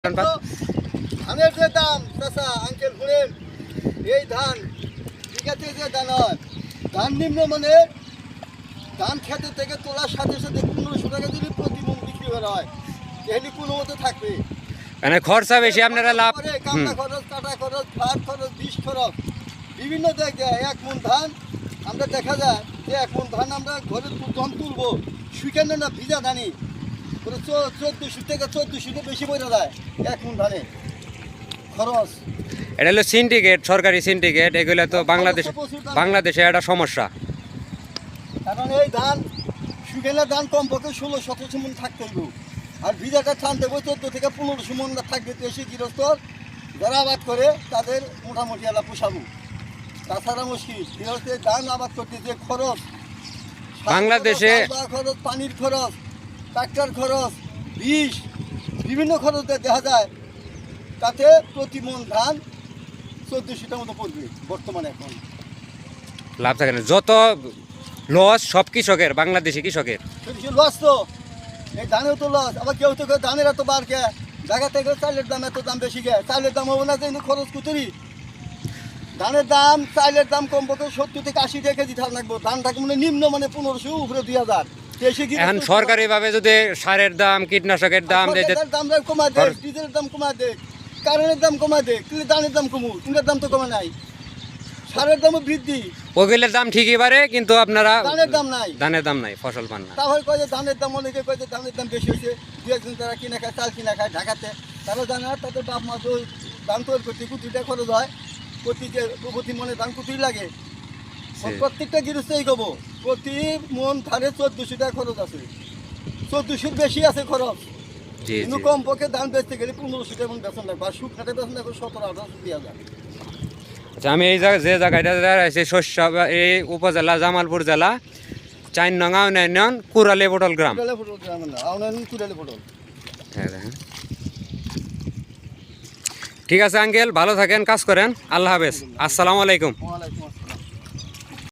ধানের যে দাম চাচা আঙ্কেল শুনেন, এই ধান বিঘাতে যে দাম হয়, ধান নিম্নমানের ধান খেতে থেকে তোলার সাথে সাথে 1500 টাকা যদি প্রতি মণ বিক্রি করা হয়, এখানে কোনো মতো থাকবে মানে খরচা বেশি, আপনারা লাভ কামনা খরচ, কাটা খরচ, ফাট খরচ, বিষ খরচ, বিভিন্ন জায়গায় এক মণ ধান আমরা দেখা যায় যে এক মণ ধান আমরা ঘরে ধান তুলবো শুকানো না ভিজা ধানি 1400 থেকে 1400 বেশি পড়ে যায় এক মণ ধানে খরচ। এটা হলো সিন্ডিকেট, সরকারি সিন্ডিকেট। এগুলো তো বাংলাদেশে একটা সমস্যা। কারণ এই ধান শুকানো ধান কমপক্ষে 1600-1700 মণ থাকতে হইব, আর ভিজাটা টানতে হবে 14 থেকে 1500 মণ থাকবে। তো এসে গৃহস্থ যারা আবাদ করে তাদের মোটামুটি এলা পোষাবো, তাছাড়া মুশকিল। গৃহস্থের ধান আবাদ করতে যে খরচ, বাংলাদেশে খরচ, পানির খরচ, ট্রাক্টর খরচ, বিষ, বিভিন্ন খরচ দেখা যায়, তাতে প্রতি মণ ধান 1400টার মতো পড়বে বর্তমানে। এখন লাভ থাকে না, যত লস সব কৃষকের, বাংলাদেশি কৃষকের লস। তো এই ধানেও তো লস। আবার কেউ তো ধানের এত বার কে দেখা থেকে চালের দাম এত দাম বেশি গে, চালের দাম হবো না যে কিন্তু খরচ কুতুরি। ধানের দাম, চালের দাম কমপক্ষে 70 থেকে 80 টাকা কেজি ধান লাগবে। ধান থাকে মানে নিম্ন মানে 1500 উপরে 2000। এখন সরকারি ভাবে যদি সারের দাম, কীটনাশকের দাম কমা দেয়, ডিজেলের দাম কমা দেয়, কারেন্টের দাম কমা দেয়, কিন্তু ধানের দাম কমু, তিনটার দাম তো কমে নাই, সারের দামও বৃদ্ধি, ওগুলোর দাম ঠিকই পারে, কিন্তু আপনারা ধানের দাম নাই, ফসল পান না। তাহলে কয় যে ধানের দাম, অনেকে কয় যে ধানের দাম বেশি হয়েছে। দু একজন তারা কিনে খায়, চাল কিনা খায় ঢাকাতে, তারা জানে না তাদের বাপ মা তো ধান তৈরি করতে কুটিটা খরচ হয়, প্রতি মনে ধান কুটি লাগে। প্রত্যেকটা গৃহস্থই কব প্রতি মন ধানে 1400 টাকা খরচ আছে, 1400 বেশি আছে খরচ। কিন্তু কমপক্ষে ধান বেচতে গেলে 1500 টাকা বেতন লাগবে, আর শুকনাটা বেতন লাগবে 17-1800 টাকা। আচ্ছা, আমি এই যে জায়গাটা আছে শস্য, এই উপজেলা জামালপুর জেলা 4 নং ইউনিয়ন কুরালে পটল গ্রাম। ঠিক আছে আঙ্কেল, ভালো থাকেন, কাজ করেন। আল্লাহ হাফেজ, আসসালামু আলাইকুম।